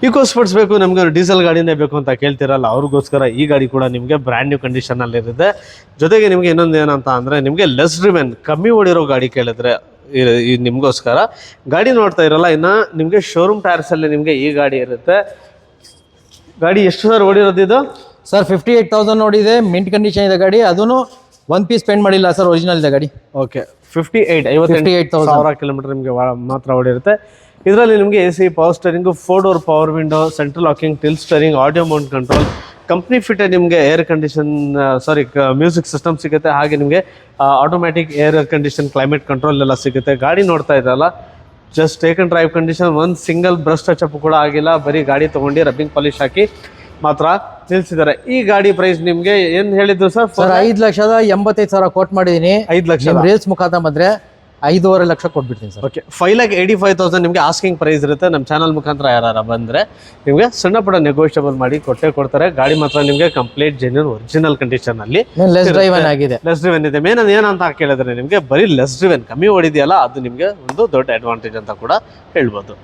Eco sports ಬೇಕು ನಮಗೆ diesel ಗಾಡಿನೇ ಬೇಕು ಅಂತ ಕೇಳ್ತಿರಲ್ಲ, ಅವ್ರಿಗೋಸ್ಕರ ಈ ಗಾಡಿ ಕೂಡ ನಿಮಗೆ ಬ್ರ್ಯಾಂಡ್ ನ್ಯೂ ಕಂಡೀಷನಲ್ಲಿ ಇರುತ್ತೆ. ಜೊತೆಗೆ ನಿಮಗೆ ಇನ್ನೊಂದು ಏನಂತ ಅಂದರೆ ನಿಮಗೆ ಲೆಸ್ ಡ್ರಿವೆನ್ ಕಮ್ಮಿ ಓಡಿರೋ ಗಾಡಿ ಕೇಳಿದ್ರೆ ನಿಮಗೋಸ್ಕರ ಗಾಡಿ ನೋಡ್ತಾ ಇರಲ್ಲ. ಇನ್ನು ನಿಮಗೆ ಶೋರೂಮ್ ಟೈರ್ಸಲ್ಲಿ ನಿಮಗೆ ಈ ಗಾಡಿ ಇರುತ್ತೆ. ಗಾಡಿ ಎಷ್ಟು ಸರ್ ಓಡಿರೋದು ಇದು? ಸರ್ 58,000 ನೋಡಿದೆ, ಮಿಂಟ್ ಕಂಡೀಷನ್ ಇದೆ ಗಾಡಿ, ಅದೂ ಒಂದು ಪೀಸ್ ಸ್ಪೆಂಡ್ ಮಾಡಿಲ್ಲ ಸರ್, ಒರಿಜಿನಲ್ ಇದೆ ಗಾಡಿ. ಓಕೆ, 58,000 ಕಿಲೋಮೀಟರ್ ನಿಮಗೆ ಮಾತ್ರ ಓಡಿರುತ್ತೆ. ಇದರಲ್ಲಿ ನಿಮಗೆ AC, power steering, 4 door power window, central locking, till steering, audio Mount control, company fitted ನಿಮಗೆ ಏರ್ ಕಂಡೀಷನ್ ಮ್ಯೂಸಿಕ್ ಸಿಸ್ಟಮ್ ಸಿಗುತ್ತೆ. ಹಾಗೆ ನಿಮಗೆ automatic air condition, climate control ಎಲ್ಲ ಸಿಗುತ್ತೆ. ಗಾಡಿ ನೋಡ್ತಾ ಇದ್ರಲ್ಲ, just take and drive condition, ಒಂದು ಸಿಂಗಲ್ ಬ್ರಷ್ ಟಚ್ ಅಪ್ ಕೂಡ ಆಗಿಲ್ಲ. ಬರೀ ಗಾಡಿ ತೊಗೊಂಡು ರಬ್ಬಿಂಗ್ ಪಾಲಿಶ್ ಹಾಕಿ ಮಾತ್ರ ನಿಲ್ಸಿದ್ದಾರೆ. ಈ ಗಾಡಿ ಪ್ರೈಸ್ ನಿಮಗೆ ಏನು ಹೇಳಿದ್ರು ಸರ್? 5,85,000 ಕೋಟ್ ಮಾಡಿದ್ದೀನಿ. 5 ಲಕ್ಷ ರೀಲ್ಸ್ ಮುಖಾಂತರ ಬಂದರೆ 5.5 ಲಕ್ಷ ಕೊಟ್ಬಿಡ್ತೀನಿ ಸರ್. ಓಕೆ, 5,85,000 ನಿಮಗೆ ಆಸ್ಕಿಂಗ್ ಪ್ರೈಸ್ ಇರುತ್ತೆ. ನಮ್ಮ ಚಾನಲ್ ಮುಖಾಂತರ ಯಾರು ಬಂದರೆ ನಿಮಗೆ ಸಣ್ಣ ಪುಟ್ಟ ನೆಗೋಷಿಯಬಲ್ ಮಾಡಿ ಕೊಡ್ತಾರೆ. ಗಾಡಿ ಮಾತ್ರ ನಿಮಗೆ ಕಂಪ್ಲೀಟ್ ಜೆನ್ಯೂನ್ ಒರಿಜಿನಲ್ ಕಂಡೀಷನಲ್ಲಿ ಲೆಸ್ ಡ್ರೈವನ್ ಆಗಿದೆ. ಲೆಸ್ ಡ್ರಿವೆನ್ ಇದೆ. ಮೇನ್ ಏನಂತ ಕೇಳಿದ್ರೆ ನಿಮಗೆ ಬರೀ ಲೆಸ್ ಡ್ರಿವೆನ್ ಕಮ್ಮಿ ಓಡಿದೆಯಲ್ಲ, ಅದು ನಿಮಗೆ ಒಂದು ದೊಡ್ಡ ಅಡ್ವಾಂಟೇಜ್ ಅಂತ ಕೂಡ ಹೇಳ್ಬೋದು.